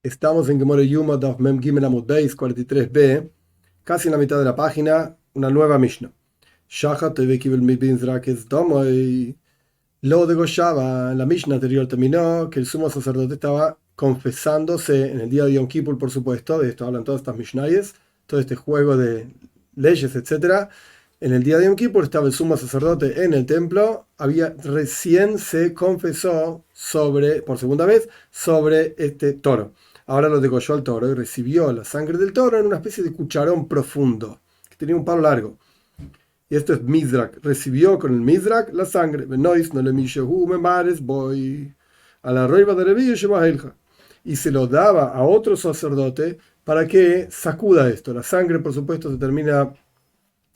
Estamos en Gemara Yuma Daf Mem Gimel Amud Beis 43b, casi en la mitad de la página, una nueva Mishnah. Shacha Teve Kibel Mibin Zrakes Domoy. Lo de Goshaba, en la Mishnah anterior terminó que el sumo sacerdote estaba confesándose en el día de Yom Kippur, por supuesto, de esto hablan todas estas Mishnayes, todo este juego de leyes, etcétera. En el día de Yom Kippur estaba el sumo sacerdote en el templo, recién se confesó por segunda vez, sobre este toro. Ahora lo degolló al toro y recibió la sangre del toro en una especie de cucharón profundo, que tenía un palo largo. Y esto es Mizrak. Recibió con el Mizrak la sangre. A la roiva de Revi y se lo daba a otro sacerdote para que sacuda esto. La sangre, por supuesto, se termina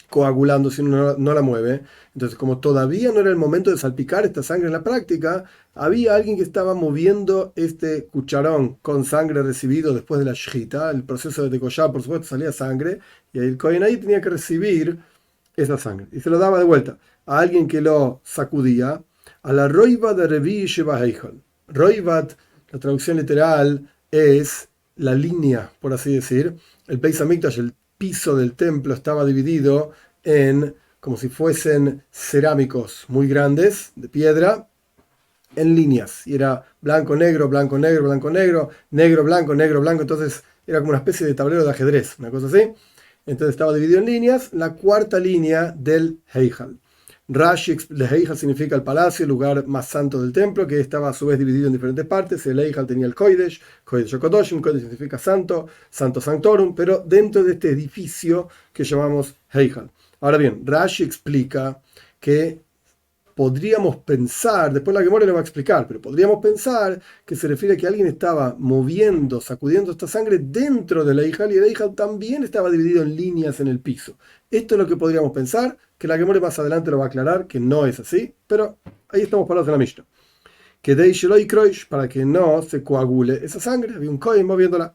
coagulando si uno no la mueve. Entonces, como todavía no era el momento de salpicar esta sangre en la práctica, había alguien que estaba moviendo este cucharón con sangre recibido después de la shchita. El proceso de degollar, por supuesto, salía sangre, y el Kohen ahí tenía que recibir esa sangre y se lo daba de vuelta a alguien que lo sacudía, a la roiva de Revi Sheba Heichal. Roivat, la traducción literal, es la línea, por así decir. El Beis Hamikdash, el piso del templo, estaba dividido en como si fuesen cerámicos muy grandes de piedra en líneas, y era blanco, negro, blanco, negro, blanco, negro, negro, blanco, negro, blanco. Entonces era como una especie de tablero de ajedrez, una cosa así. Entonces estaba dividido en líneas, la cuarta línea del Heichal. Rashi, el Heichal significa el palacio, el lugar más santo del templo, que estaba a su vez dividido en diferentes partes. El Heichal tenía el Kodesh, Kodesh HaKodoshim, Kodesh significa santo, Santo Sanctorum, pero dentro de este edificio que llamamos Heichal. Ahora bien, Rashi explica que podríamos pensar, después la Gemara le va a explicar, pero podríamos pensar que se refiere a que alguien estaba moviendo, sacudiendo esta sangre dentro de la Eijal, y el Eijal también estaba dividido en líneas en el piso. Esto es lo que podríamos pensar, que la Gemara más adelante lo va a aclarar, que no es así, pero ahí estamos parados en la Mishnah. Que Deisheloi Kroish, para que no se coagule esa sangre, había un Kohen moviéndola.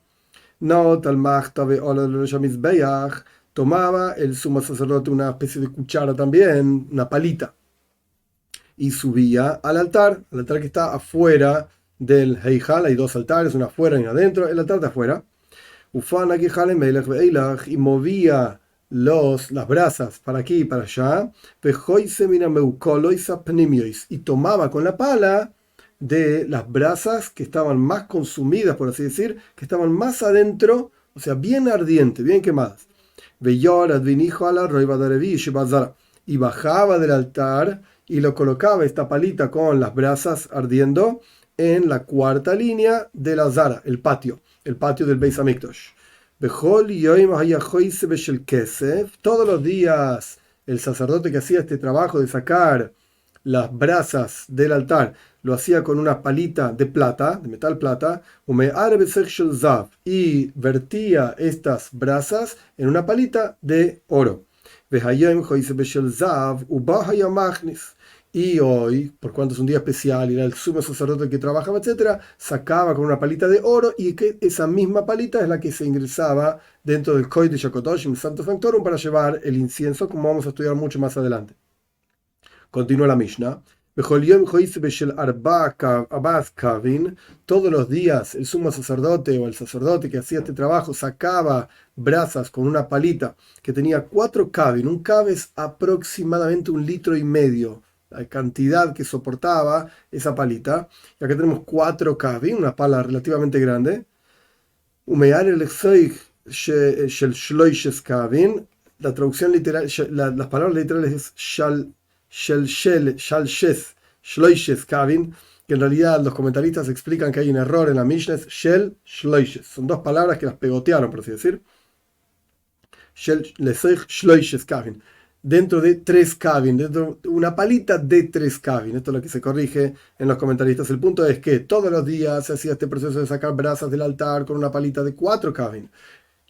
No, Talmachtabe Ololoshamizbeach, tomaba el sumo sacerdote una especie de cuchara también, una palita, y subía al altar que está afuera del Heijal. Hay dos altares, uno afuera y uno adentro. El altar de afuera, y movía las brasas para aquí y para allá, y tomaba con la pala de las brasas que estaban más consumidas, por así decir, que estaban más adentro, o sea, bien ardientes, bien quemadas. Y bajaba del altar y lo colocaba, esta palita con las brasas ardiendo, en la cuarta línea de la Zara, el patio del Beis Hamikdash. Todos los días el sacerdote que hacía este trabajo de sacar las brasas del altar lo hacía con una palita de plata, de metal plata, y vertía estas brasas en una palita de oro. Y hoy, por cuanto es un día especial y era el sumo sacerdote que trabajaba, etcétera, sacaba con una palita de oro, y que esa misma palita es la que se ingresaba dentro del Kodesh HaKodoshim, Santo Sanctorum, para llevar el incienso, como vamos a estudiar mucho más adelante. Continúa la Mishnah. Todos los días el sumo sacerdote o el sacerdote que hacía este trabajo sacaba brasas con una palita que tenía 4 kavin. Un kav es aproximadamente 1,5 litros, la cantidad que soportaba esa palita. Y acá tenemos 4 kavin, una pala relativamente grande. La traducción literal, las palabras literales es Shloishes Kavin, que en realidad los comentaristas explican que hay un error en la Mishnah, es Shel Shloishes. Son dos palabras que las pegotearon, por así decir. Shloishes Kavin. Dentro de 3 Kavin, dentro de una palita de 3 Kavin. Esto es lo que se corrige en los comentaristas. El punto es que todos los días se hacía este proceso de sacar brasas del altar con una palita de 4 Kavin,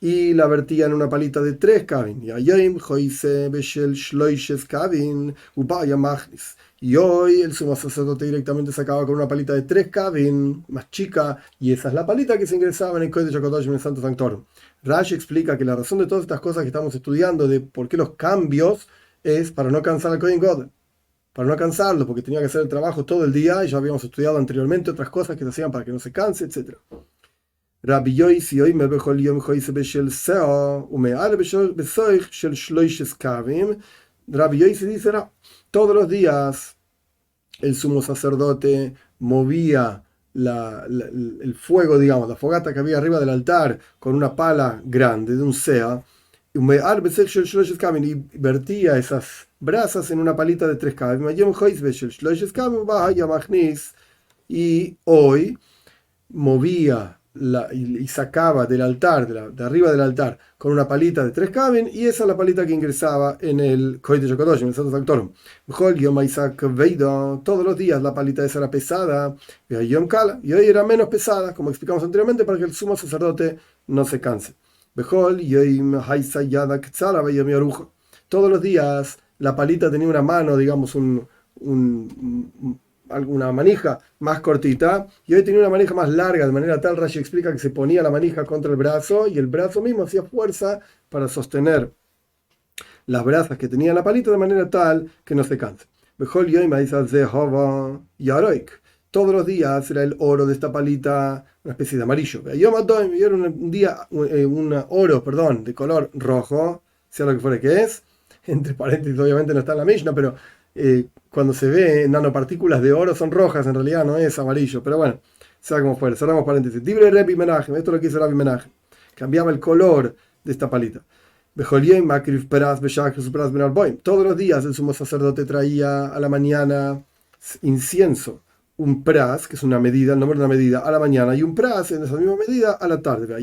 y la vertía en una palita de 3 kavin. Y hoy el sumo sacerdote directamente sacaba con una palita de 3 kavin, más chica, y esa es la palita que se ingresaba en el Kodesh HaKodoshim, en el Santo Sanctorum. Rashi explica que la razón de todas estas cosas que estamos estudiando, de por qué los cambios, es para no cansar al Kohen Gadol, para no cansarlo, porque tenía que hacer el trabajo todo el día, y ya habíamos estudiado anteriormente otras cosas que se hacían para que no se canse, etc. Rabbi Yoisi oimer bechol yom choise beshel seo ume'ar besoich shel shloishes kavim. Rabbi Yoisi dice, no, todos los días el sumo sacerdote movía el fuego, digamos, la fogata que había arriba del altar con una pala grande de un sea, y vertía esas brasas en una palita de 3 kavim. Y hoy movía y sacaba del altar, de arriba del altar, con una palita de 3 kavim, y esa es la palita que ingresaba en el Kodesh HaKadosh, en el Santo Sanctorum. Todos los días la palita esa era pesada, y hoy era menos pesada, como explicamos anteriormente, para que el sumo sacerdote no se canse. Todos los días la palita tenía una mano, digamos, alguna manija más cortita, y hoy tenía una manija más larga, de manera tal, Rashi explica que se ponía la manija contra el brazo y el brazo mismo hacía fuerza para sostener las brasas que tenía la palita de manera tal que no se canse. Todos los días era el oro de esta palita una especie de amarillo. Y era un día un oro, perdón, de color rojo, sea lo que fuera que es. Entre paréntesis, obviamente no está en la Mishnah, pero cuando se ve nanopartículas de oro son rojas, en realidad no es amarillo, pero bueno, sea como fuera, cerramos paréntesis. Libre Repi Menachem, esto es lo que hizo Rabbi Menachem, cambiaba el color de esta palita. Todos los días el sumo sacerdote traía a la mañana incienso, un pras, que es una medida, el nombre de una medida, a la mañana, y un pras en esa misma medida a la tarde.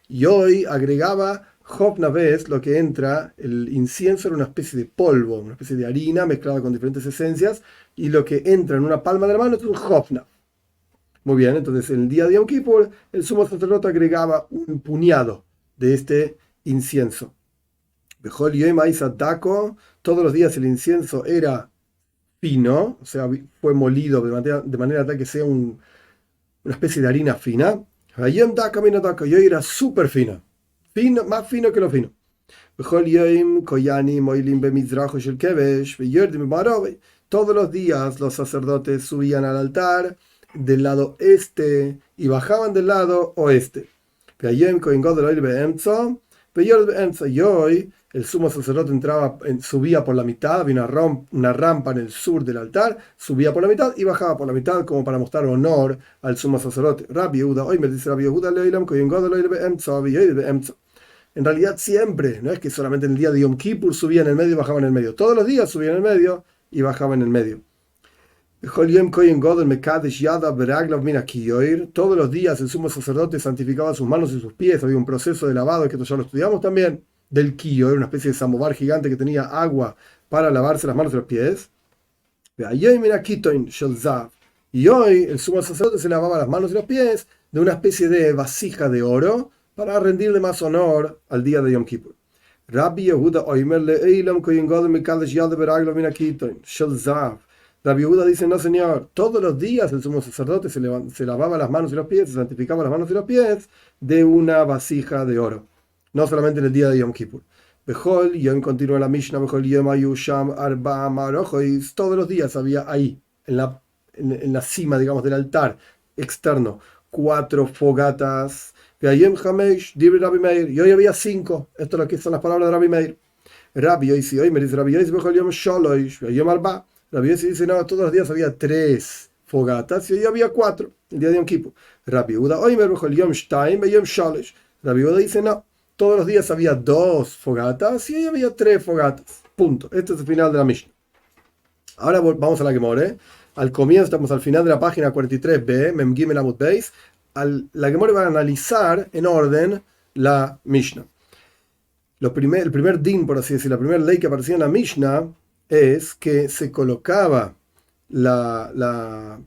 Y hoy agregaba Hopna, vez lo que entra, el incienso era una especie de polvo, una especie de harina mezclada con diferentes esencias, y lo que entra en una palma de la mano es un Hopna. Muy bien, entonces en el día de Yom Kippur el sumo sacerdote agregaba un puñado de este incienso. Todos los días el incienso era fino, o sea, fue molido de manera tal que sea una especie de harina fina. Y hoy era súper fino. Fino, más fino que lo fino. Todos los días los sacerdotes subían al altar del lado este y bajaban del lado oeste. Y hoy el sumo sacerdote subía por la mitad, había una rampa en el sur del altar, subía por la mitad y bajaba por la mitad como para mostrar honor al sumo sacerdote. Rabbi Yehuda, hoy me dice Rabbi Yehuda, en realidad siempre, no es que solamente en el día de Yom Kippur subía en el medio y bajaba en el medio. Todos los días subía en el medio y bajaba en el medio. Todos los días el sumo sacerdote santificaba sus manos y sus pies. Había un proceso de lavado, que esto ya lo estudiamos también, del kiyoir, una especie de samovar gigante que tenía agua para lavarse las manos y los pies. Y hoy el sumo sacerdote se lavaba las manos y los pies de una especie de vasija de oro para rendirle más honor al día de Yom Kippur. Rabbi Yehuda Oimer le'eilam kohen gadol mekadesh yad beraglo min hakitoin shel zav. Rabbi Yehuda dice, no señor, todos los días el sumo sacerdote se lavaba las manos y los pies, se santificaba las manos y los pies de una vasija de oro. No solamente en el día de Yom Kippur. Bejol, Yom continúa la Mishnah, Bejol Yom Ayusham Arba Marojois, todos los días había ahí, en la cima, digamos, del altar externo, 4 fogatas. Y hoy había 5. Esto es lo que son las palabras de Rabbi Meir. Rabbi Yosi, hoy me dice Rabbi Yosi, Bejol Yom Sholosh, Yom Arba. Rabbi Yosi dice, no, todos los días había 3 fogatas y hoy había 4, el día de Yom Kippur. Rabbi Yehuda, hoy me Bejol Yom Shtaim, Yom Sholosh. Rabbi Yehuda dice, no, todos los días había 2 fogatas y hoy había 3 fogatas. Punto. Este es el final de la Mishnah. Ahora vamos a la Gemara. Al comienzo, estamos al final de la página 43b, Mem Gimel Amud Beis. La Gemara va a analizar en orden la Mishnah. El primer din, por así decir, la primera ley que aparecía en la Mishnah es que se colocaba la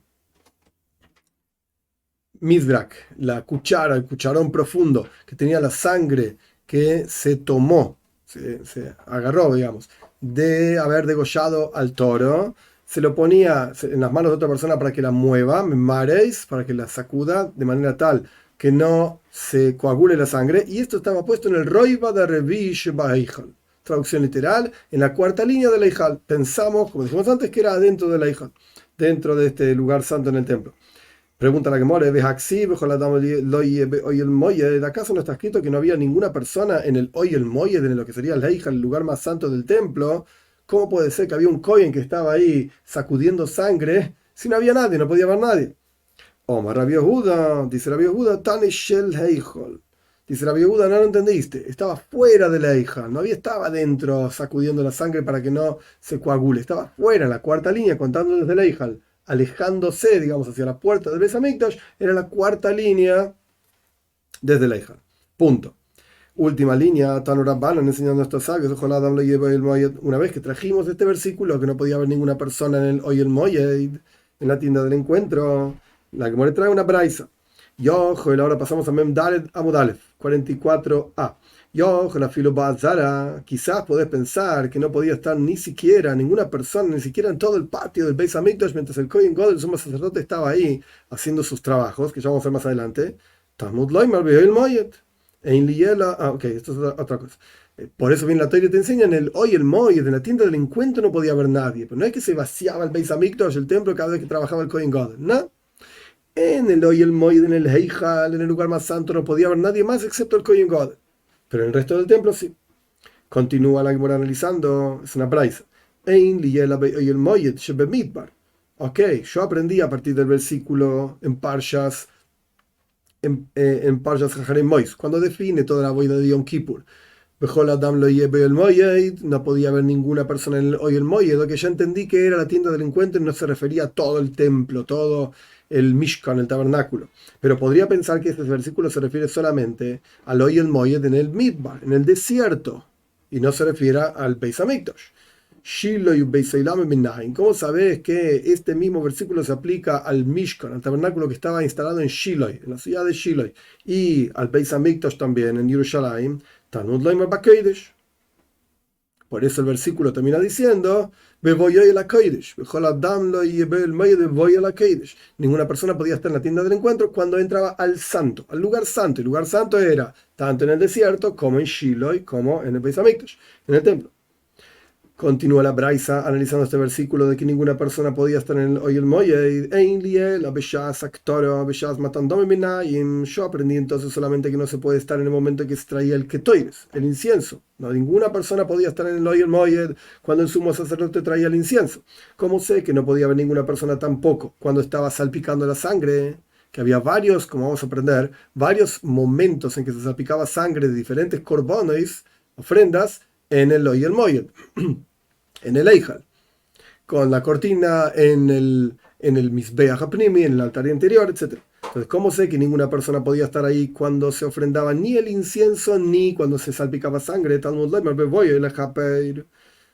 mizrak, la cuchara, el cucharón profundo que tenía la sangre que se tomó, se agarró, digamos, de haber degollado al toro, se lo ponía en las manos de otra persona para que la mueva, mareis, para que la sacuda de manera tal que no se coagule la sangre, y esto estaba puesto en el roiva de Revish Ba'eichal. Traducción literal, en la 4ª línea de la Pensamos, como dijimos antes, que era dentro de la dentro de este lugar santo en el templo. Pregunta la Gemara, ¿acaso no está escrito que no había ninguna persona en el Oy el Moyed, en lo que sería el Heija, el lugar más santo del templo? ¿Cómo puede ser que había un Kohen que estaba ahí sacudiendo sangre si no había nadie, no podía haber nadie? Omar Rabbi Yehuda, dice Rabbi Yehuda, Tani Shel Heichol. Dice Rabbi Yehuda, no lo entendiste, estaba fuera de la hija, no había, estaba dentro sacudiendo la sangre para que no se coagule, estaba fuera, en la cuarta línea, contando desde la hija, alejándose, digamos, hacia la puerta del Beis Hamikdash, era la cuarta línea desde la hija. Punto. Última línea, Tanurabanan enseñando a estos sabios, ojalá Adam lo lleve el Moyed. Una vez que trajimos este versículo, que no podía haber ninguna persona en el Oy el Moyed, en la tienda del encuentro, la que trae una braisa. Yo, ahora pasamos a Mem Dalet Amudalef, 44a. Yo, la filo Bazara, quizás podés pensar que no podía estar ni siquiera ninguna persona, ni siquiera en todo el patio del Beis Hamikdash, mientras el Kohen Gadol, el sumo sacerdote, estaba ahí haciendo sus trabajos, que ya vamos a ver más adelante. Talmud Loimar vio el Moyed. Ok, esto es otra cosa. Por eso bien la Torah te enseña en el Oy el Moyed, en la tienda del encuentro no podía haber nadie. Pero no es que se vaciaba el Beis Hamikdash, el templo, cada vez que trabajaba el Kohen Gadol. No. En el Oy el Moed, en el Heijal, en el lugar más santo, no podía haber nadie más excepto el Kohen Gadol. Pero en el resto del templo sí. Continúa la Gemara analizando, es una praisa. Ein liyel Oy el Moed shebemidbar. Ok, yo aprendí a partir del versículo en Parshas, en Parshas Hajarem Mois, cuando define toda la boida de Yom Kippur. Bejol Adam lo lleve el Moyed, no podía haber ninguna persona en el Oy el Moyed, lo que ya entendí que era la tienda del encuentro y no se refería a todo el templo, todo el Mishkan, el tabernáculo. Pero podría pensar que este versículo se refiere solamente al Oy el Moyed en el Midbar, en el desierto, y no se refiere al Beis Hamikdash. ¿Cómo sabes que este mismo versículo se aplica al Mishkan, al tabernáculo que estaba instalado en Shiloh, en la ciudad de Shiloh, y al Beis Hamikdash también en Jerusalén? Por eso el versículo termina diciendo: ninguna persona podía estar en la tienda del encuentro cuando entraba al santo, al lugar santo. El lugar santo era tanto en el desierto como en Shiloh, como en el Beis Hamikdash, en el templo. Continúa la Braisa analizando este versículo de que ninguna persona podía estar en el Oy el Moyed. Yo aprendí entonces solamente que no se puede estar en el momento en que se traía el ketoires, el incienso. No, ninguna persona podía estar en el Oy el Moyed cuando el sumo sacerdote traía el incienso. ¿Cómo sé que no podía haber ninguna persona tampoco cuando estaba salpicando la sangre? Que había varios, como vamos a aprender, varios momentos en que se salpicaba sangre de diferentes korbanos, ofrendas, en el Oy el Moyed, en el Eijal, con la cortina en el Mizbeach HaPnimi, en el altar interior, etc. Entonces, ¿cómo sé que ninguna persona podía estar ahí cuando se ofrendaba ni el incienso ni cuando se salpicaba sangre?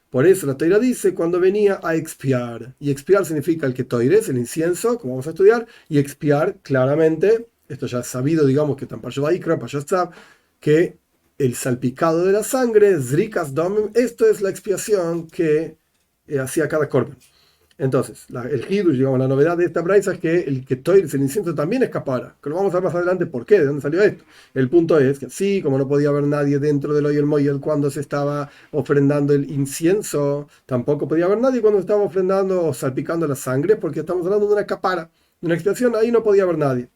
Por eso la Torah dice cuando venía a expiar. Y expiar significa el que toires, el incienso, como vamos a estudiar, y expiar claramente, esto ya es sabido, digamos, que tan Parshavaikra, Parshastab, que el salpicado de la sangre, Zrikas Domim, esto es la expiación que hacía cada korban. Entonces, el hidush, digamos, la novedad de esta braisa es que el ketoires, el incienso, también escapara. Que lo vamos a ver más adelante por qué, de dónde salió esto. El punto es que así como no podía haber nadie dentro del Oy el Moyed cuando se estaba ofrendando el incienso, tampoco podía haber nadie cuando estaba ofrendando o salpicando la sangre, porque estamos hablando de una capara, de una expiación, ahí no podía haber nadie.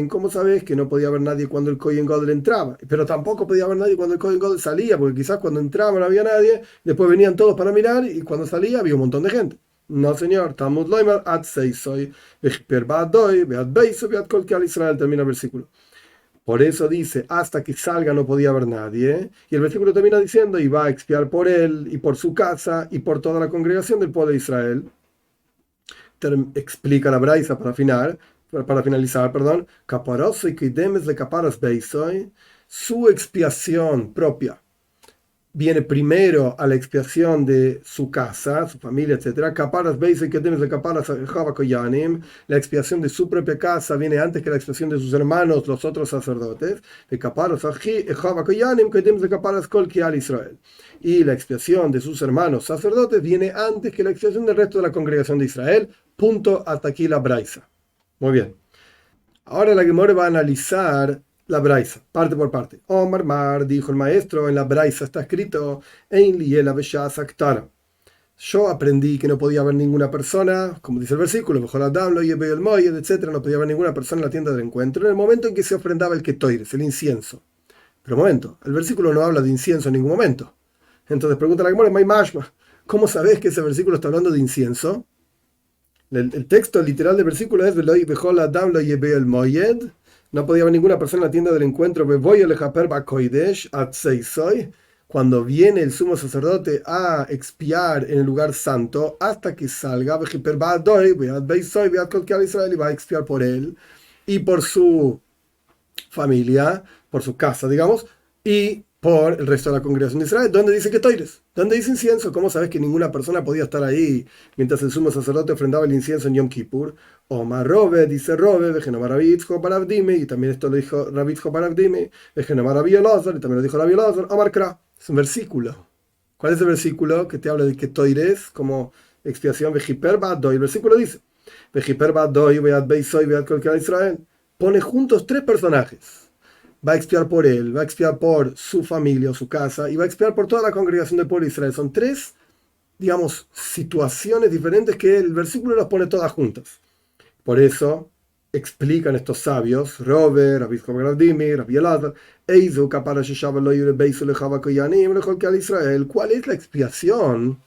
¿Cómo sabes que no podía haber nadie cuando el Kohen Gadol entraba? Pero tampoco podía haber nadie cuando el Kohen Gadol salía, porque quizás cuando entraba no había nadie, después venían todos para mirar y cuando salía había un montón de gente. No, señor. Talmud Loimar ad seisoy, Israel, termina el versículo. Por eso dice, hasta que salga no podía haber nadie. Y el versículo termina diciendo, y va a expiar por él, y por su casa, y por toda la congregación del pueblo de Israel. Explica la Braisa para finalizar, perdón, su expiación propia viene primero a la expiación de su casa, su familia, etc. La expiación de su propia casa viene antes que la expiación de sus hermanos, los otros sacerdotes. Y la expiación de sus hermanos sacerdotes viene antes que la expiación del resto de la congregación de Israel. Punto, hasta aquí la Braisa. Muy bien. Ahora la Gemara va a analizar la Braisa, parte por parte. Omar Mar, dijo el maestro, en la Braisa está escrito: Ein liyela b'shas haktara. Yo aprendí que no podía haber ninguna persona, como dice el versículo, mejor Adam, lo el moyed, etcétera, no podía haber ninguna persona en la tienda del encuentro en el momento en que se ofrendaba el ketoires, el incienso. Pero un momento, el versículo no habla de incienso en ningún momento. Entonces pregunta la Gemara, ¿cómo sabés que ese versículo está hablando de incienso? El texto literal del versículo es no podía haber ninguna persona en la tienda del encuentro cuando viene el sumo sacerdote a expiar en el lugar santo hasta que salga y va a expiar por él y por su familia, por su casa, digamos, y por el resto de la congregación de Israel. ¿Dónde dice que toires? ¿Dónde dice incienso? ¿Cómo sabes que ninguna persona podía estar ahí mientras el sumo sacerdote ofrendaba el incienso en Yom Kippur? Omar Robe, dice Robe, Vegenomar Rabitzko Parabdime, y también esto lo dijo Rabitzko Parabdime, Vegenomar Rabbi Elazar, y también lo dijo Rabbi Elazar, Omar Kra. Es un versículo. ¿Cuál es el versículo que te habla de que toires como expiación? Vejiper Badoy. El versículo dice, Vejiper Badoy, Beat Beisoy, Beat Kolkal Israel. Pone juntos tres personajes. Va a expiar por él, va a expiar por su familia o su casa y va a expiar por toda la congregación del pueblo de Israel. Son tres, digamos, situaciones diferentes que el versículo las pone todas juntas. Por eso explican estos sabios, Rober, Rabbi Gravdimi, Rabbi Elazar, ¿cuál es la expiación?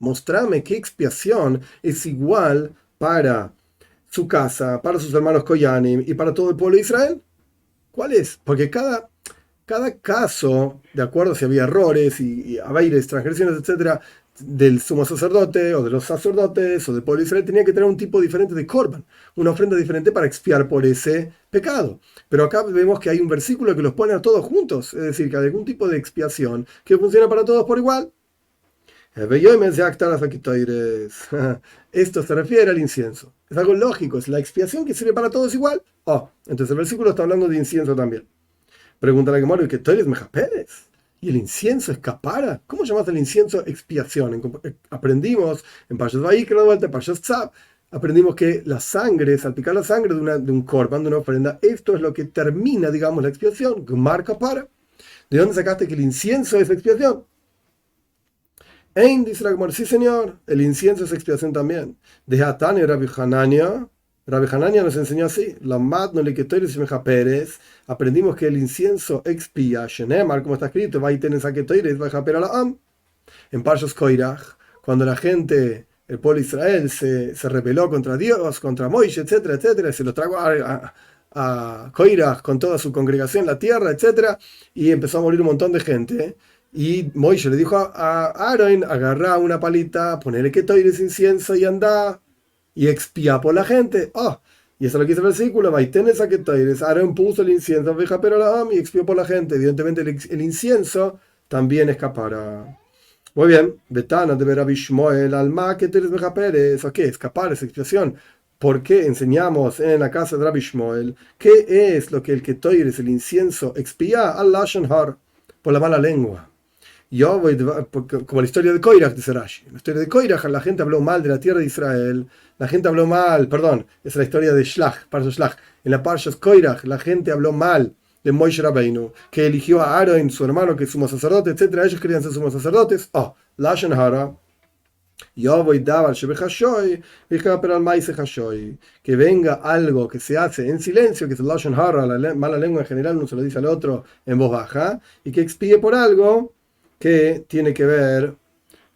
Mostrame qué expiación es igual para su casa, para sus hermanos Koyanim y para todo el pueblo de Israel. ¿Cuál es? Porque cada caso, de acuerdo si había errores y aveires, transgresiones, etcétera, del sumo sacerdote o de los sacerdotes o del pueblo de Israel, tenía que tener un tipo diferente de korban, una ofrenda diferente para expiar por ese pecado. Pero acá vemos que hay un versículo que los pone a todos juntos, es decir, que hay algún tipo de expiación que funciona para todos por igual. Esto se refiere al incienso. Es algo lógico, es la expiación que sirve para todos igual. Entonces el versículo está hablando de incienso también. Pregunta la Gemara, ¿qué toires mejaperes? ¿Y el incienso es capara? ¿Cómo llamas el incienso expiación? Aprendimos en Parshas Vayikra, de vuelta, en Parshas Tzav, aprendimos que la sangre, salpicar la sangre de un korban, de una ofrenda, esto es lo que termina, digamos, la expiación, Gmar kapara. ¿De dónde sacaste que el incienso es expiación? Dice la Gemara, sí señor, el incienso es expiación también. De Hatán y Rabbi Hanania nos enseñó así, aprendimos que el incienso expía, Shenemar, como está escrito, en Parshas Koirach, cuando la gente, el pueblo de Israel, se rebeló contra Dios, contra Moisés, etcétera, etcétera, se lo tragó a Koirach con toda su congregación en la tierra, etcétera, y empezó a morir un montón de gente. Y Moisés le dijo a Aaron, agarrá una palita, ponele que toires incienso y anda y expía por la gente. Y eso es lo que dice el versículo. Aaron puso el incienso y expió por la gente. Evidentemente el incienso también escapará. Muy bien. Betana de Rabbi Shmuel alma que teres mejaperes. ¿O qué? Escapar es expiación. ¿Por qué enseñamos en la casa de Rabbi Shmuel qué es lo que el ketoires, el incienso, expía al lashon har, por la mala lengua? Como la historia de Koirach, dice Rashi. En la historia de Koirach, la gente habló mal de la tierra de Israel. La gente habló mal, perdón, es la historia de Shlach, Parsha Shlach. En la Parsha Koirach, la gente habló mal de Moshe Rabbeinu, que eligió a Aaron, su hermano, que es sumo sacerdote, etc. Ellos querían ser sumos sacerdotes. Lashon Hara. Que venga algo que se hace en silencio, que es el Lashon Hara, la mala lengua en general, uno se lo dice al otro en voz baja, y que expíe por algo que tiene que ver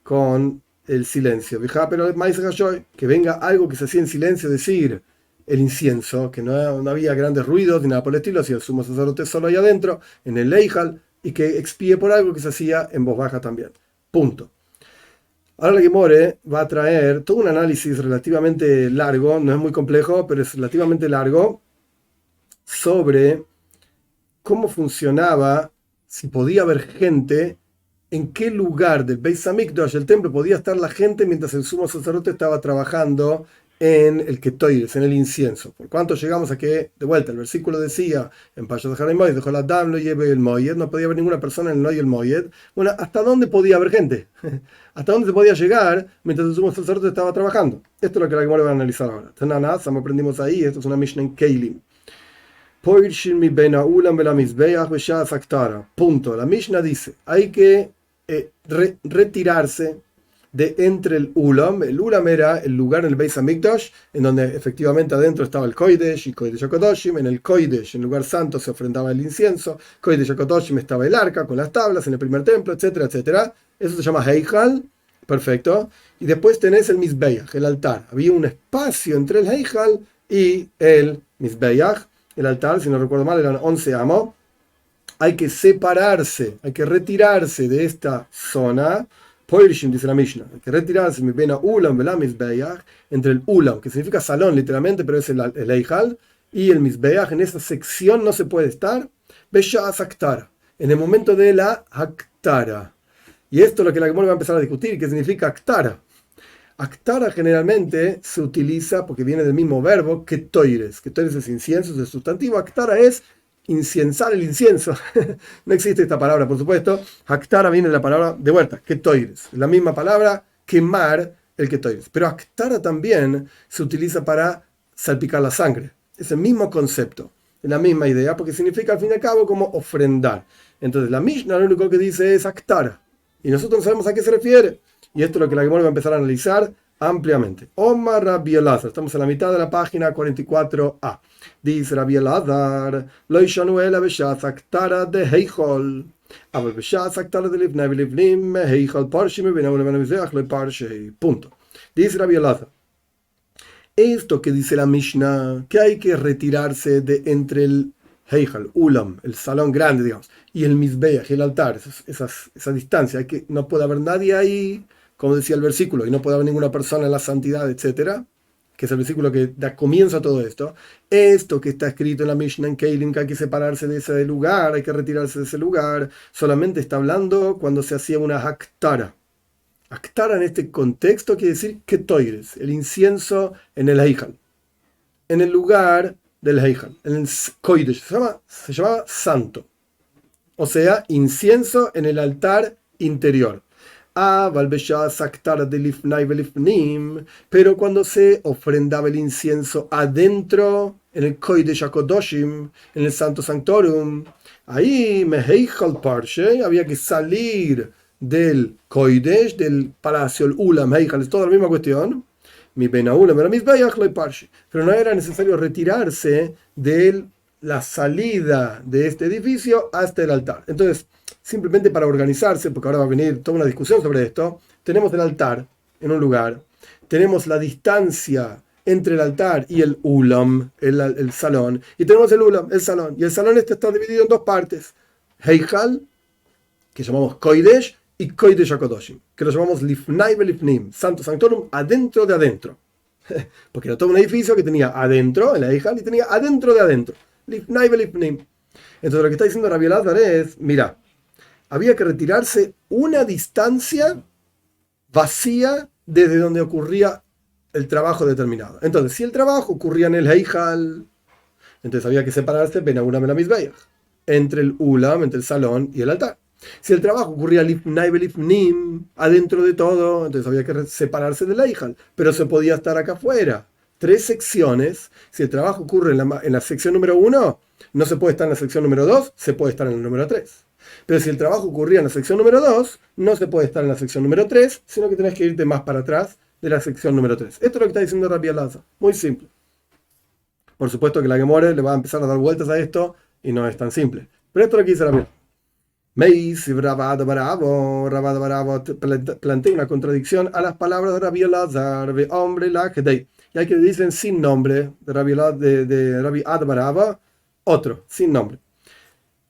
con el silencio. Que venga algo que se hacía en silencio, decir el incienso, que no había grandes ruidos ni nada por el estilo, si el sumo sacerdote solo ahí adentro, en el Leijal, y que expíe por algo que se hacía en voz baja también. Punto. Ahora la Gemore va a traer todo un análisis relativamente largo, no es muy complejo, pero es relativamente largo, sobre cómo funcionaba, si podía haber gente, en qué lugar del Beis Hamikdash, el templo, podía estar la gente mientras el sumo sacerdote estaba trabajando en el ketoires, en el incienso. Por cuanto llegamos a que, de vuelta, el versículo decía en Parshas Moed, dejó la Dam, lo lleve el Moed, no podía haber ninguna persona en el Noy y el Moed. Bueno, ¿hasta dónde podía haber gente? ¿Hasta dónde se podía llegar mientras el sumo sacerdote estaba trabajando? Esto es lo que la Gemara va a analizar ahora. Tananaz, aprendimos ahí, esto es una Mishnah en Keilim. Punto. La Mishnah dice, hay que retirarse de entre el Ulam. El Ulam era el lugar en el Beis Hamikdash, en donde efectivamente adentro estaba el Kodesh y Kodesh HaKadoshim. En el Kodesh, en el lugar santo, se ofrendaba el incienso. Kodesh HaKadoshim estaba el arca con las tablas en el primer templo, etcétera, etcétera. Eso se llama Heichal. Perfecto. Y después tenés el Mizbeach, el altar. Había un espacio entre el Heichal y el Mizbeach. El altar, si no recuerdo mal, eran 11 amos. Hay que separarse, hay que retirarse de esta zona. Poirshim, dice la Mishnah, hay que retirarse entre el Ulam, que significa salón literalmente, pero es el Eichal, y el Mizbeach. En esa sección no se puede estar. Beshas Aktara, en el momento de la Aktara. Y esto es lo que la Gemara va a empezar a discutir, ¿qué significa Aktara? Aktara generalmente se utiliza porque viene del mismo verbo que toires. Que toires es incienso, es el sustantivo. Aktara es inciensar el incienso. No existe esta palabra, por supuesto. Aktara viene de la palabra de vuelta, que toires. La misma palabra, quemar el que toires. Pero aktara también se utiliza para salpicar la sangre. Es el mismo concepto, la misma idea, porque significa al fin y al cabo como ofrendar. Entonces la Mishnah lo único que dice es aktara. Y nosotros no sabemos a qué se refiere. Y esto es lo que la Gemara va a empezar a analizar ampliamente. Omar Rabbi Elazar, estamos en la mitad de la página 44a. Dice Rabbi Elazar, lo ishanu ela b'shas aktara de heichol, aber b'shas aktara de livnei v'livnim heichol parshi me'bena u'levena mizbeach lo parshi. Punto. Dice Rabbi Elazar, esto que dice la Mishnah, que hay que retirarse de entre el Heichal, Ulam, el salón grande, digamos, y el Mizbeach, el altar, esa distancia, no puede haber nadie ahí, como decía el versículo, y no puede haber ninguna persona en la santidad, etcétera, que es el versículo que da comienzo a todo esto. Esto que está escrito en la Mishnah en Keilim, que hay que separarse de ese lugar, hay que retirarse de ese lugar, solamente está hablando cuando se hacía una Haktara. Haktara en este contexto quiere decir que toires, el incienso en el Heichal, en el lugar del Heichal, en el Kodesh, se llamaba santo, o sea, incienso en el altar interior. Pero cuando se ofrendaba el incienso adentro, en el Kodesh HaKodoshim, en el Santo Sanctorum, ahí Meheichal Parshe, había que salir del Kodesh, del palacio, el Ulam, Heichal, es toda la misma cuestión. Pero no era necesario retirarse de la salida de este edificio hasta el altar. Entonces, simplemente para organizarse, porque ahora va a venir toda una discusión sobre esto, tenemos el altar en un lugar, tenemos la distancia entre el altar y el Ulam, el salón, y tenemos el Ulam, el salón, y el salón este está dividido en dos partes: Heichal, que llamamos Kodesh, y Kodesh HaKodoshim, que lo llamamos Lifnai Velifnim, Santo Sanctorum, adentro de adentro. Porque era todo un edificio que tenía adentro, en la Heichal, y tenía adentro de adentro. Lifnai Velifnim. Entonces lo que está diciendo Rabbi Elazar es, mira, había que retirarse una distancia vacía desde donde ocurría el trabajo determinado. Entonces, si el trabajo ocurría en el Heichal, entonces había que separarse ben una Mizbeach, entre el Ulam, entre el salón y el altar. Si el trabajo ocurría adentro de todo, entonces había que separarse del Heichal, pero se podía estar acá afuera. 3 secciones. Si el trabajo ocurre en la sección número 1, no se puede estar en la sección número 2, se puede estar en la número 3. Pero si el trabajo ocurría en la sección número 2, no se puede estar en la sección número 3, sino que tenés que irte más para atrás de la sección número 3. Esto es lo que está diciendo Rabbi Elazar. Muy simple. Por supuesto que la Gemara le va a empezar a dar vueltas a esto y no es tan simple. Pero esto es lo que dice Rabbi Elazar. Meis y Rabbi Barabo plantea una contradicción a las palabras de Rabbi Elazar, de hombre la Kedei. Y hay que dicen sin nombre, de Rabbi Barabo, otro, sin nombre,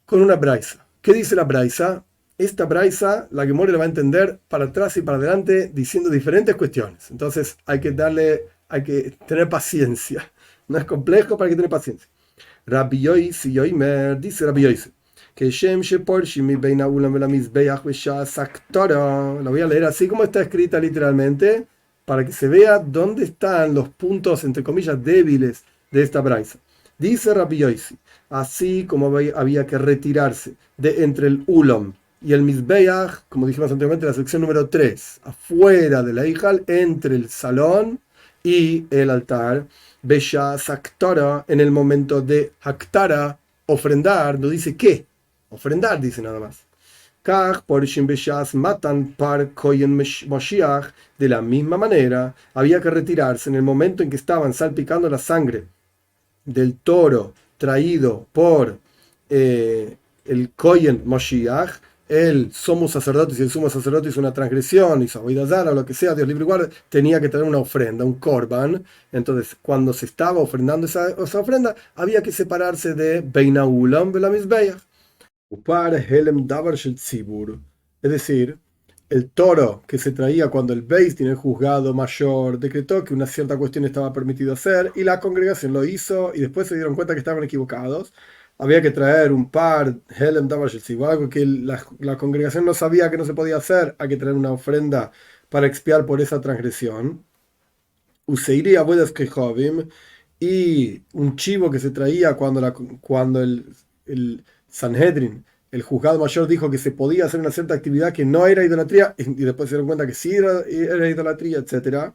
con una braisa. ¿Qué dice la braisa? Esta braisa, la Gemara la va a entender para atrás y para adelante diciendo diferentes cuestiones. Entonces hay que tener paciencia. No es complejo, pero hay que tener paciencia. Rabbi Yosi Yoimer, dice Rabbi Yosi, que Shem Sheporshi mi beina ulam vela mizbeach vesha saktara. La voy a leer así como está escrita literalmente, para que se vea dónde están los puntos, entre comillas, débiles de esta braisa. Dice Rabbi Yosi, así como había que retirarse de entre el Ulam y el Mizbeach, como dijimos anteriormente, la sección número 3, afuera de la Heichal, entre el salón y el altar, Besha Saktara, en el momento de Haktara, ofrendar, no dice qué, ofrendar dice nada más. Kaj Porshim Beshas Matan Par Koyen Moshiach, de la misma manera, había que retirarse en el momento en que estaban salpicando la sangre del toro traído por el Koyen Moshiach, el sumo sacerdote. Si el sumo sacerdote hizo una transgresión, hizo aboidazara o lo que sea, Dios libre y guarde, tenía que tener una ofrenda, un korban. Entonces, cuando se estaba ofrendando esa ofrenda, había que separarse de Beina Ulam Bela Mizbeach. Upar Helem Davar Shel Tzibur. Es decir, el toro que se traía cuando el Beis Din, el juzgado mayor, decretó que una cierta cuestión estaba permitido hacer y la congregación lo hizo y después se dieron cuenta que estaban equivocados. Había que traer un par Helem Davar Shel Tzibur, algo que la congregación no sabía que no se podía hacer. Hay que traer una ofrenda para expiar por esa transgresión. Useiri Abuedas Kejovim, y un chivo que se traía cuando el Sanhedrin, el juzgado mayor, dijo que se podía hacer una cierta actividad que no era idolatría, y después se dieron cuenta que sí era idolatría, etc.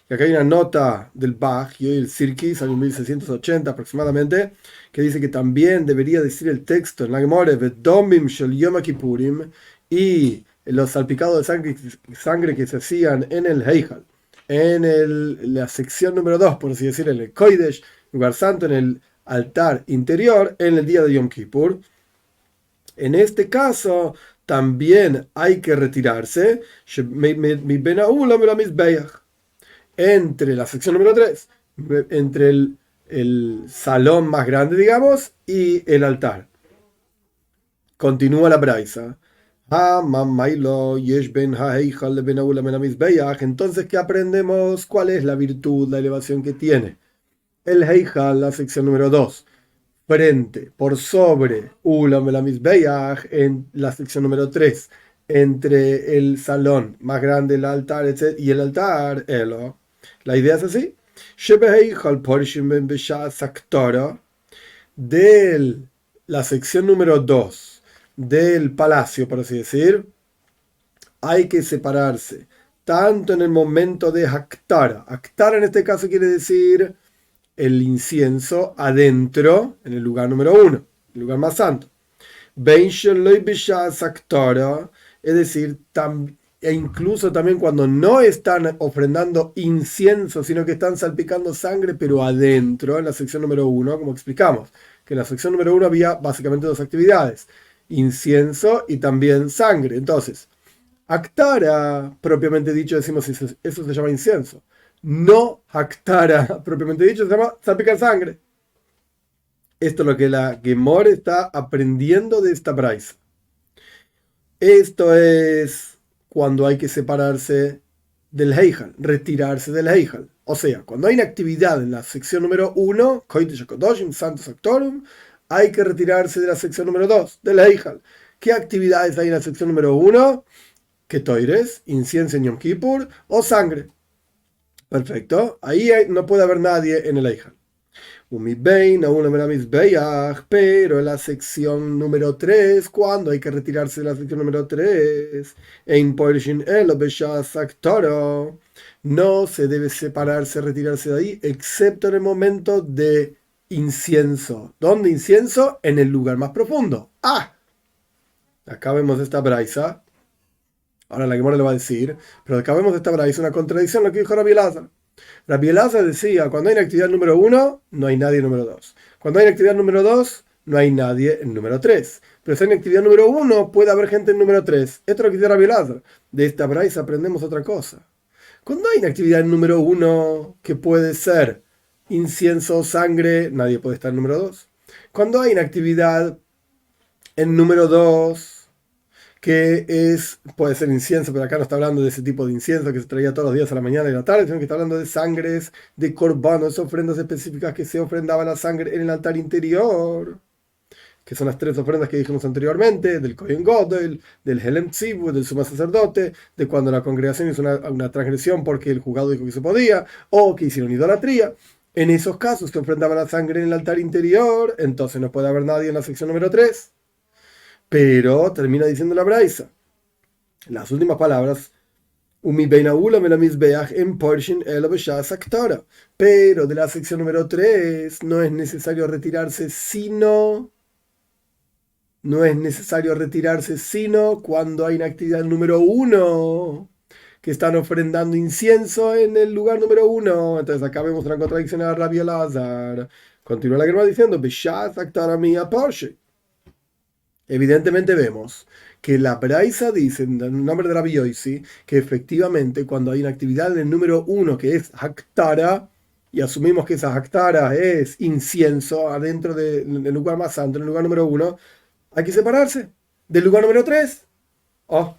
Y acá hay una nota del Bach y el Sirkis, año 1680 aproximadamente, que dice que también debería decir el texto en la Gemara, Vedomim Shel Yom Kippurim, y los salpicados de sangre que se hacían en el Heichal, en la sección número 2, por así decir, en el Kodesh, lugar santo, en el altar interior, en el día de Yom Kippur. En este caso, también hay que retirarse entre la sección número 3, entre el salón más grande, digamos, y el altar. Continúa la braisa. Entonces, ¿qué aprendemos? ¿Cuál es la virtud, la elevación que tiene el Heijal, la sección número 2, frente, por sobre Ulam el Amizbeach, en la sección número 3, entre el salón más grande, el altar, etc., y el altar, Elo? La idea es así. De la sección número 2 del palacio, por así decir, hay que separarse tanto en el momento de Haktara. Haktara en este caso quiere decir el incienso adentro, en el lugar número 1, el lugar más santo. Es decir, e incluso también cuando no están ofrendando incienso, sino que están salpicando sangre, pero adentro, en la sección número 1, como explicamos, que en la sección número 1 había básicamente dos actividades, incienso y también sangre. Entonces, Actara, propiamente dicho, decimos eso se llama incienso. No Actara, propiamente dicho, se llama salpicar sangre. Esto es lo que la Gemor está aprendiendo de esta braisa. Esto es cuando hay que separarse del Heijal, retirarse del Heijal. O sea, cuando hay una actividad en la sección número 1, Kodesh HaKadoshim, Santos Actorum, hay que retirarse de la sección número 2, del Heijal. ¿Qué actividades hay en la sección número 1? Que toires, incienso en Yom Kippur o sangre. Perfecto. Ahí no puede haber nadie en el Heijal. Pero en la sección número 3, cuando hay que retirarse de la sección número 3, no se debe separarse, retirarse de ahí, excepto en el momento de incienso. ¿Dónde incienso? En el lugar más profundo. Acá vemos esta braisa. Ahora la Gemara le va a decir, pero acá vemos esta braisa, una contradicción lo que dijo Rabbi Elazar. Rabbi Elazar decía, cuando hay una actividad número 1, no hay nadie en número 2. Cuando hay una actividad número 2, no hay nadie en número 3. Pero si hay una actividad número 1, puede haber gente en número 3. Esto es lo que dice Rabbi Elazar. De esta braisa aprendemos otra cosa. Cuando hay una actividad en número 1, que puede ser incienso o sangre, nadie puede estar en número 2. Cuando hay una actividad en número 2, que puede ser incienso, pero acá no está hablando de ese tipo de incienso que se traía todos los días a la mañana y a la tarde, sino que está hablando de sangres, de corbanos, ofrendas específicas que se ofrendaba la sangre en el altar interior, que son las 3 ofrendas que dijimos anteriormente, del Kohen Gadol, del Helem Tzivu, del sumo sacerdote, de cuando la congregación hizo una transgresión porque el juzgado dijo que se podía, o que hicieron idolatría. En esos casos se ofrendaba la sangre en el altar interior, entonces no puede haber nadie en la sección número 3. Pero termina diciendo la braisa, las últimas palabras, pero de la sección número 3 no es necesario retirarse sino no es necesario retirarse sino cuando hay una actividad número uno, que están ofrendando incienso en el lugar número uno. Entonces acá vemos una contradicción a Rabbi Elazar. Continúa la Gemara diciendo, "B'shat aktara mia Porsche". Evidentemente vemos que la Braisa dice, en el nombre de Rabbi Yosi, que efectivamente cuando hay una actividad del número uno que es Haktara, y asumimos que esa Haktara es incienso adentro del lugar más santo, en el lugar número uno, hay que separarse del lugar número tres. Oh,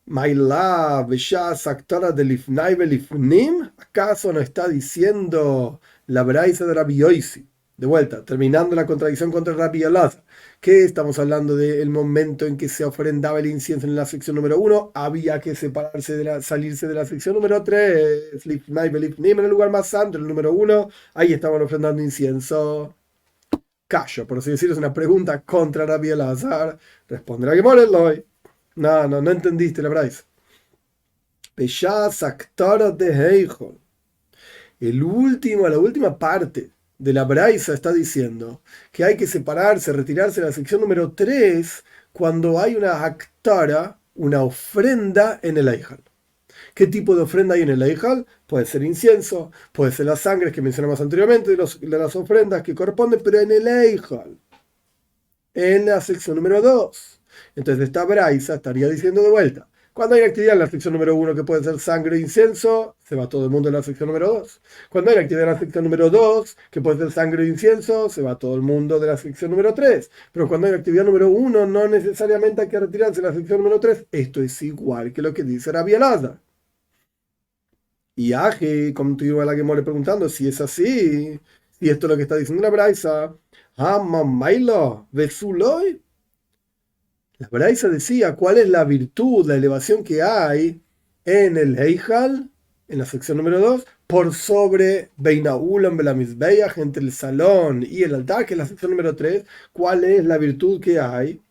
My love, de Lifnai Belifnim, ¿acaso no está diciendo la Braisa de Rabbi Yosi? De vuelta, terminando la contradicción contra Rabbi Elazar, que estamos hablando del momento en que se ofrendaba el incienso en la sección número uno, había que separarse salirse de la sección número 3, Lifnai Belifnim, en el lugar más santo, el número uno, ahí estaban ofrendando incienso. Callo, por así decirlo, es una pregunta contra Rabbi Elazar. Responderá que Morelloy. No entendiste la Braisa. La última parte de la Braisa está diciendo que hay que separarse, retirarse de la sección número 3 cuando hay una aktara, una ofrenda en el Eijal. ¿Qué tipo de ofrenda hay en el Eijal? Puede ser incienso, puede ser las sangres que mencionamos anteriormente, de las ofrendas que corresponden, pero en el Eijal, en la sección número 2. Entonces esta Braisa estaría diciendo de vuelta, cuando hay actividad en la sección número uno que puede ser sangre e incienso, se va todo el mundo en la sección número 2. Cuando hay actividad en la sección número 2 que puede ser sangre e incienso, se va todo el mundo de la sección número 3. Pero cuando hay actividad número uno no necesariamente hay que retirarse de la sección número 3. Esto es igual que lo que dice Rabbi Elazar. Y Aji continúa la Gemara preguntando si es así, si esto es lo que está diciendo la Braisa. Mailo, Vesuloi. La Braisa decía cuál es la virtud, la elevación que hay en el Heijal, en la sección número 2 por sobre Beinaulam Belamizbeach, entre el salón y el altar, que es la sección número 3. ¿Cuál es la virtud que hay?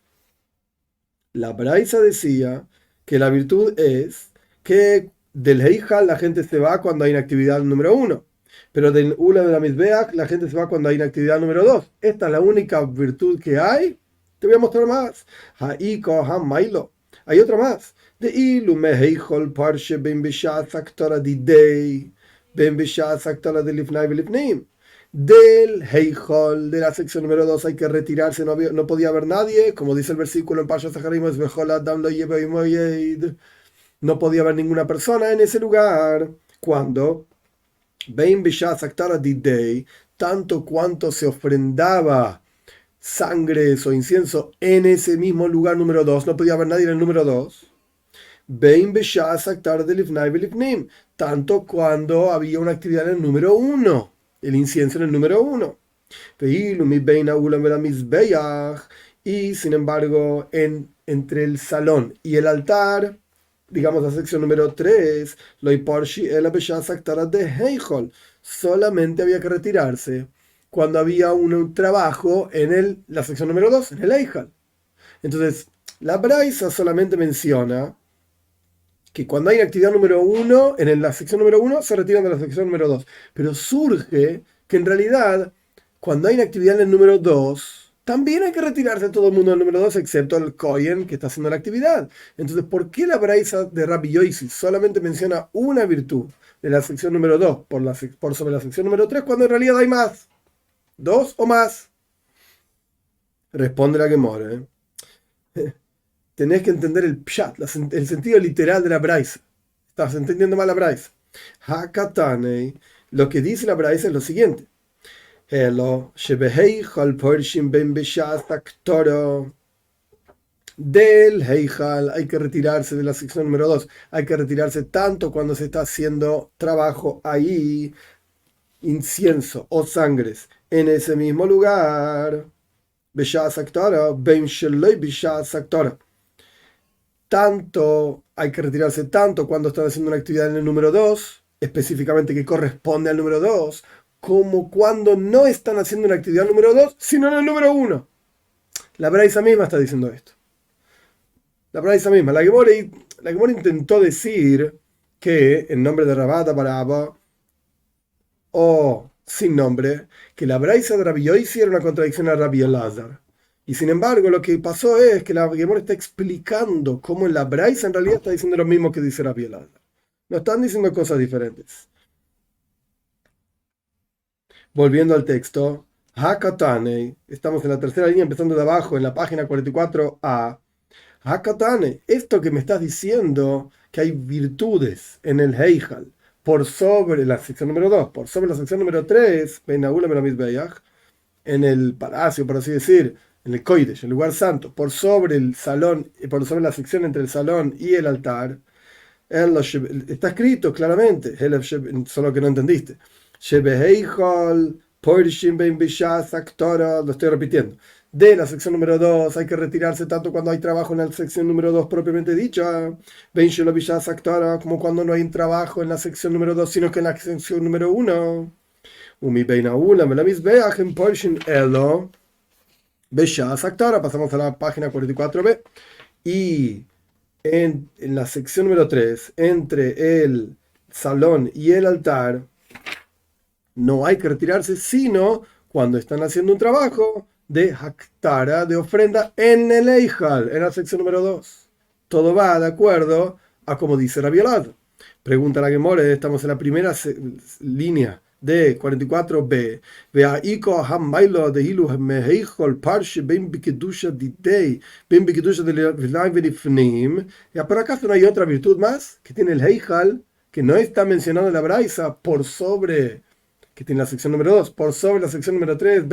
La Braisa decía que la virtud es que del Heijal la gente se va cuando hay una actividad número uno, pero del Ulam Belamizbeach la gente se va cuando hay una actividad número 2. Esta es la única virtud que hay. Te voy a mostrar más. Ha'iko ha'mailo. Hay otra más. De ilu meheijol parshe ben bishat saktora didei ben bishat saktora de lifnai belifnim. Del heijol de la sección número 2 hay que retirarse, no podía haber nadie, como dice el versículo en Parsha Zaharim, es Bejol Adam lo lleve moyed. No podía haber ninguna persona en ese lugar. Cuando ben bishat saktora didei, tanto cuanto se ofrendaba sangres o incienso en ese mismo lugar número 2, no podía haber nadie en el número 2. Tanto cuando había una actividad en el número uno, el incienso en el número uno. Y sin embargo, entre el salón y el altar, digamos la sección número 3, solamente había que retirarse cuando había un trabajo en la sección número 2, en el Eijal. Entonces, la Braisa solamente menciona que cuando hay actividad número uno, en la sección número uno, se retiran de la sección número 2. Pero surge que en realidad, cuando hay una actividad en el número 2, también hay que retirarse todo el mundo del número 2, excepto el Kohen que está haciendo la actividad. Entonces, ¿por qué la Braisa de Rabbi Yosi solamente menciona una virtud de la sección número 2 por sobre la sección número 3, cuando en realidad hay más? ¿Dos o más? Responde la Gemara. Tenés que entender el pshat, el sentido literal de la Braisa. Estás entendiendo mal la Braisa. Hakatane, lo que dice la Braisa es lo siguiente. Del Heijal hay que retirarse de la sección número 2. Hay que retirarse tanto cuando se está haciendo trabajo ahí, incienso o sangres, en ese mismo lugar. Tanto hay que retirarse tanto cuando están haciendo una actividad en el número 2, específicamente que corresponde al número 2, como cuando no están haciendo una actividad número 2, sino en el número uno. La Braisa misma está diciendo esto. La Braisa misma. La Gemora intentó decir que en nombre de Rabata para Abba, o sin nombre, que la Braisa de Rabbi Yosi era una contradicción a Rabbi Elazar. Y sin embargo, lo que pasó es que la Gemara está explicando cómo en la Braisa en realidad está diciendo lo mismo que dice Rabbi Elazar. No están diciendo cosas diferentes. Volviendo al texto, Hakatane, estamos en la tercera línea empezando de abajo en la página 44a. Hakatane, esto que me estás diciendo, que hay virtudes en el Heijal, por sobre la sección número 2, por sobre la sección número 3, en el palacio, por así decir, en el Kodesh, el lugar santo, por sobre el salón, por sobre la sección entre el salón y el altar, está escrito claramente, solo que no entendiste. Lo estoy repitiendo. De la sección número 2 hay que retirarse tanto cuando hay trabajo en la sección número 2 propiamente dicha, como cuando no hay trabajo en la sección número 2, sino que en la sección número 1. Pasamos a la página 44b. Y en la sección número 3, entre el salón y el altar, no hay que retirarse, sino cuando están haciendo un trabajo de haktara, de ofrenda en el Eijal, en la sección número 2. Todo va de acuerdo a como dice Rabbi Elazar. Pregunta la Gemara, estamos en la primera línea de 44b. ¿Y por acaso no hay otra virtud más que tiene el Heijal, que no está mencionado en la Braisa, por sobre, que tiene la sección número 2, por sobre la sección número 3,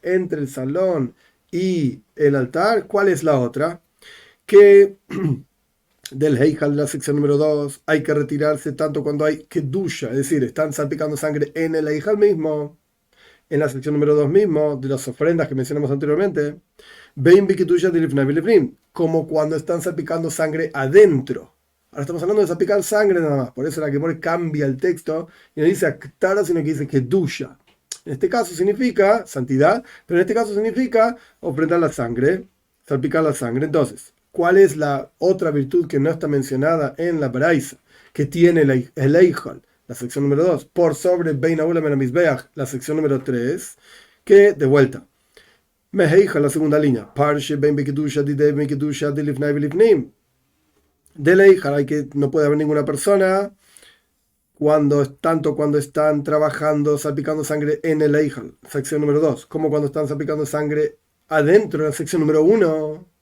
entre el salón y el altar? ¿Cuál es la otra? Que del Heijal de la sección número 2 hay que retirarse tanto cuando hay kedusha, es decir, están salpicando sangre en el Heijal mismo, en la sección número 2 mismo, de las ofrendas que mencionamos anteriormente, como cuando están salpicando sangre adentro. Ahora estamos hablando de salpicar sangre nada más, por eso la Gemara cambia el texto y no dice aktara, sino que dice kedusha. En este caso significa santidad, pero en este caso significa ofrendar la sangre, salpicar la sangre. Entonces, ¿cuál es la otra virtud que no está mencionada en la Braisa, que tiene el Eijal, la sección número 2, por sobre la sección número 3, que, de vuelta, Meheijal, la segunda línea, Parshe ben Bekedusha Didev Bekedusha Dilifnai Bilifnim. Del Eijal hay que no puede haber ninguna persona tanto cuando están trabajando, salpicando sangre en el Eijal, sección número 2, como cuando están salpicando sangre adentro de la sección número 1.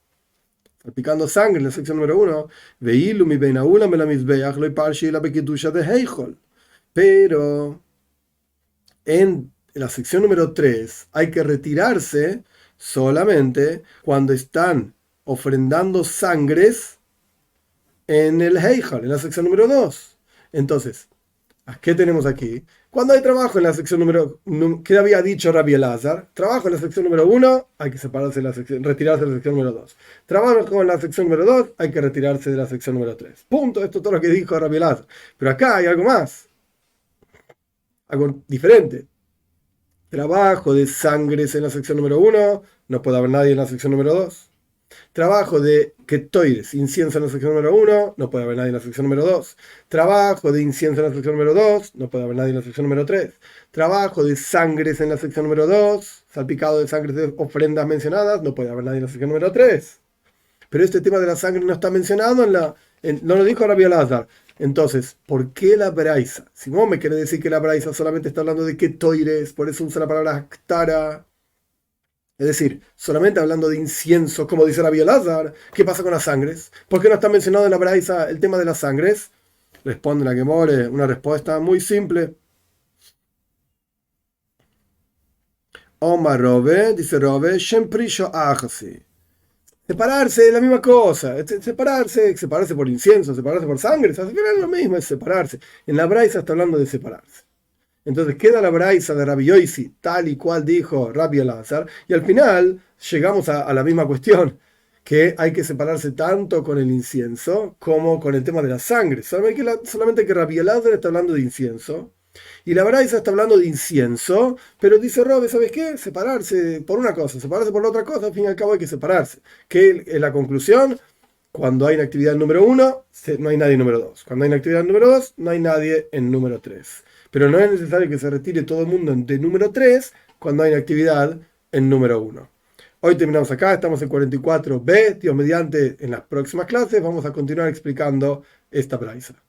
Salpicando sangre en la sección número 1, pero en la sección número 3 hay que retirarse solamente cuando están ofrendando sangres en el Heijal, en la sección número 2. Entonces, ¿qué tenemos aquí? Cuando hay trabajo en la sección número, ¿qué había dicho Rabbi Elazar? Trabajo en la sección número 1, hay que separarse de la sección, retirarse de la sección número 2. Trabajo en la sección número 2, hay que retirarse de la sección número 3. Punto. Esto es todo lo que dijo Rabbi Elazar. Pero acá hay algo más, algo diferente. Trabajo de sangres en la sección número 1, no puede haber nadie en la sección número 2. Trabajo de ketoides, incienso en la sección número 1, no puede haber nadie en la sección número 2. Trabajo de incienso en la sección número 2, no puede haber nadie en la sección número 3. Trabajo de sangres en la sección número 2, salpicado de sangres de ofrendas mencionadas, no puede haber nadie en la sección número 3. Pero este tema de la sangre no está mencionado no lo dijo Rabbi Elazar. Entonces, ¿por qué la Braisa? Si vos me querés decir que la Braisa solamente está hablando de ketoides, por eso usa la palabra aktara, es decir, solamente hablando de incienso, como dice Rabbi Elazar, ¿qué pasa con las sangres? ¿Por qué no está mencionado en la Braisa el tema de las sangres? Responde la Gemara, una respuesta muy simple. Omar Robe, dice Robe, Shemprisho Ajasi. Separarse es la misma cosa. Separarse por incienso, separarse por sangre, es lo mismo, es separarse. En la Braisa está hablando de separarse. Entonces queda la Braisa de Rabbi Yosi, tal y cual dijo Rabbi Elazar, y al final llegamos a la misma cuestión, que hay que separarse tanto con el incienso como con el tema de la sangre. Solamente que Rabbi Elazar está hablando de incienso, y la Braisa está hablando de incienso, pero dice Robe, ¿sabes qué? Separarse por una cosa, separarse por la otra cosa, al fin y al cabo hay que separarse. ¿Qué es la conclusión? Cuando hay una actividad número 1, no hay nadie en número 2. Cuando hay una actividad número 2, no hay nadie en número 3. Pero no es necesario que se retire todo el mundo de número 3 cuando hay una actividad en número 1. Hoy terminamos acá, estamos en 44b. Dios mediante, en las próximas clases vamos a continuar explicando esta braisa.